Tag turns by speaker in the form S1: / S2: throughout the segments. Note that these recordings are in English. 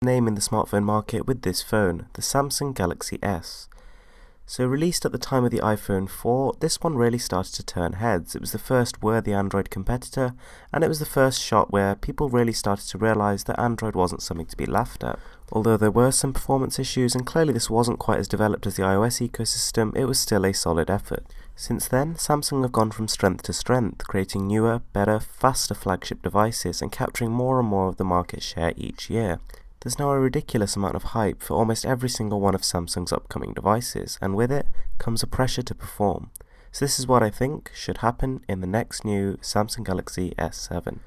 S1: name in the smartphone market with this phone, the Samsung Galaxy S. So released at the time of the iPhone 4, this one really started to turn heads. It was the first worthy Android competitor, and it was the first shot where people really started to realise that Android wasn't something to be laughed at. Although there were some performance issues, and clearly this wasn't quite as developed as the iOS ecosystem, it was still a solid effort. Since then, Samsung have gone from strength to strength, creating newer, better, faster flagship devices and capturing more and more of the market share each year. There's now a ridiculous amount of hype for almost every single one of Samsung's upcoming devices, and with it comes a pressure to perform. So this is what I think should happen in the next new Samsung Galaxy S7.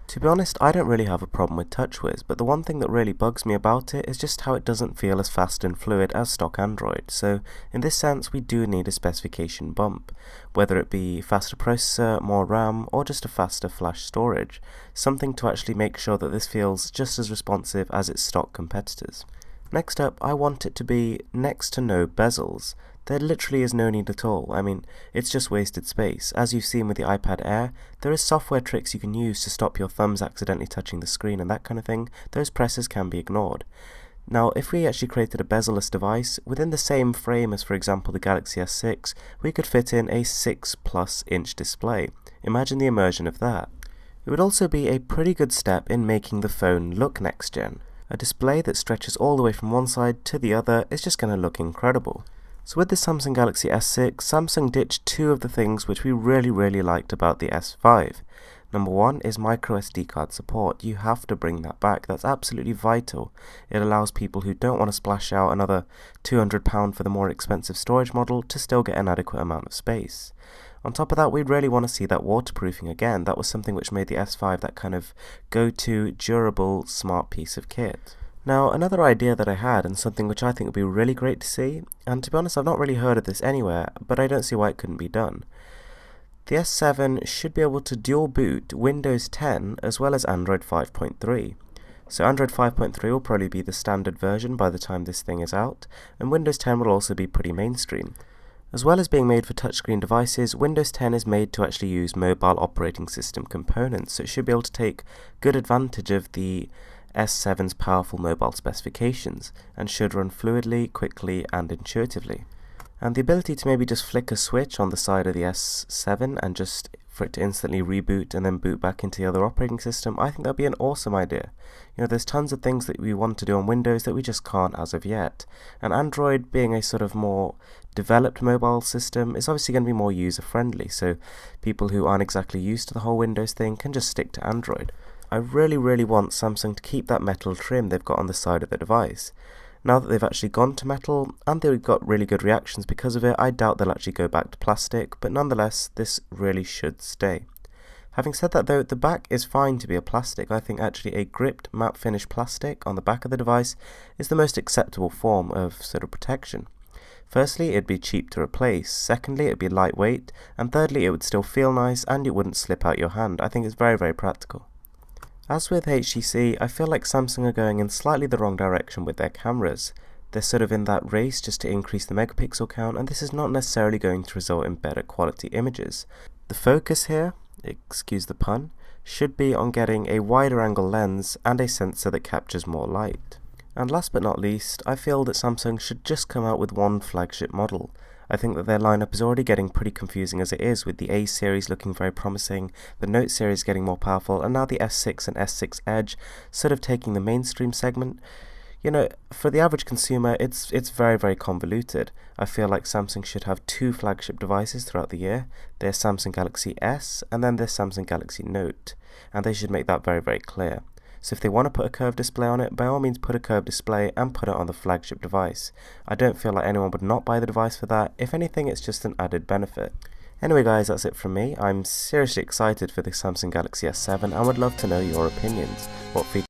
S1: To be honest, I don't really have a problem with TouchWiz, but the one thing that really bugs me about it is just how it doesn't feel as fast and fluid as stock Android. So in this sense, we do need a specification bump, whether it be faster processor, more RAM, or just a faster flash storage, something to actually make sure that this feels just as responsive as its stock competitors. Next up, I want it to be next to no bezels. There literally is no need at all. I mean, it's just wasted space. As you've seen with the iPad Air, there is software tricks you can use to stop your thumbs accidentally touching the screen and that kind of thing. Those presses can be ignored. Now, if we actually created a bezel-less device, within the same frame as, for example, the Galaxy S6, we could fit in a 6+ inch display. Imagine the immersion of that. It would also be a pretty good step in making the phone look next-gen. A display that stretches all the way from one side to the other is just going to look incredible. So with the Samsung Galaxy S6, Samsung ditched two of the things which we really liked about the S5. Number one is micro SD card support. You have to bring that back. That's absolutely vital. It allows people who don't want to splash out another £200 for the more expensive storage model to still get an adequate amount of space. On top of that, we really want to see that waterproofing again. That was something which made the S5 that kind of go-to, durable, smart piece of kit. Now, another idea that I had, and something which I think would be really great to see, and to be honest I've not really heard of this anywhere, but I don't see why it couldn't be done. The S7 should be able to dual boot Windows 10 as well as Android 5.3. So Android 5.3 will probably be the standard version by the time this thing is out, and Windows 10 will also be pretty mainstream. As well as being made for touchscreen devices, Windows 10 is made to actually use mobile operating system components, so it should be able to take good advantage of the S7's powerful mobile specifications, and should run fluidly, quickly, and intuitively. And the ability to maybe just flick a switch on the side of the S7 and just for it to instantly reboot and then boot back into the other operating system, I think that would be an awesome idea. You know, there's tons of things that we want to do on Windows that we just can't as of yet. And Android, being a sort of more developed mobile system, is obviously going to be more user-friendly, so people who aren't exactly used to the whole Windows thing can just stick to Android. I really want Samsung to keep that metal trim they've got on the side of the device. Now that they've actually gone to metal, and they've got really good reactions because of it, I doubt they'll actually go back to plastic, but nonetheless, this really should stay. Having said that though, the back is fine to be a plastic. I think actually a gripped matte finish plastic on the back of the device is the most acceptable form of sort of protection. Firstly, it'd be cheap to replace, secondly, it'd be lightweight, and thirdly, it would still feel nice and it wouldn't slip out your hand. I think it's very practical. As with HTC, I feel like Samsung are going in slightly the wrong direction with their cameras. They're sort of in that race just to increase the megapixel count, and this is not necessarily going to result in better quality images. The focus here, excuse the pun, should be on getting a wider angle lens and a sensor that captures more light. And last but not least, I feel that Samsung should just come out with one flagship model. I think that their lineup is already getting pretty confusing as it is, with the A series looking very promising, the Note series getting more powerful, and now the S6 and S6 Edge sort of taking the mainstream segment. You know, for the average consumer, it's very convoluted. I feel like Samsung should have two flagship devices throughout the year. There's Samsung Galaxy S, and then there's Samsung Galaxy Note, and they should make that very clear. So if they want to put a curved display on it, by all means put a curved display and put it on the flagship device. I don't feel like anyone would not buy the device for that. If anything, it's just an added benefit. Anyway guys, that's it from me. I'm seriously excited for the Samsung Galaxy S7 and would love to know your opinions. What features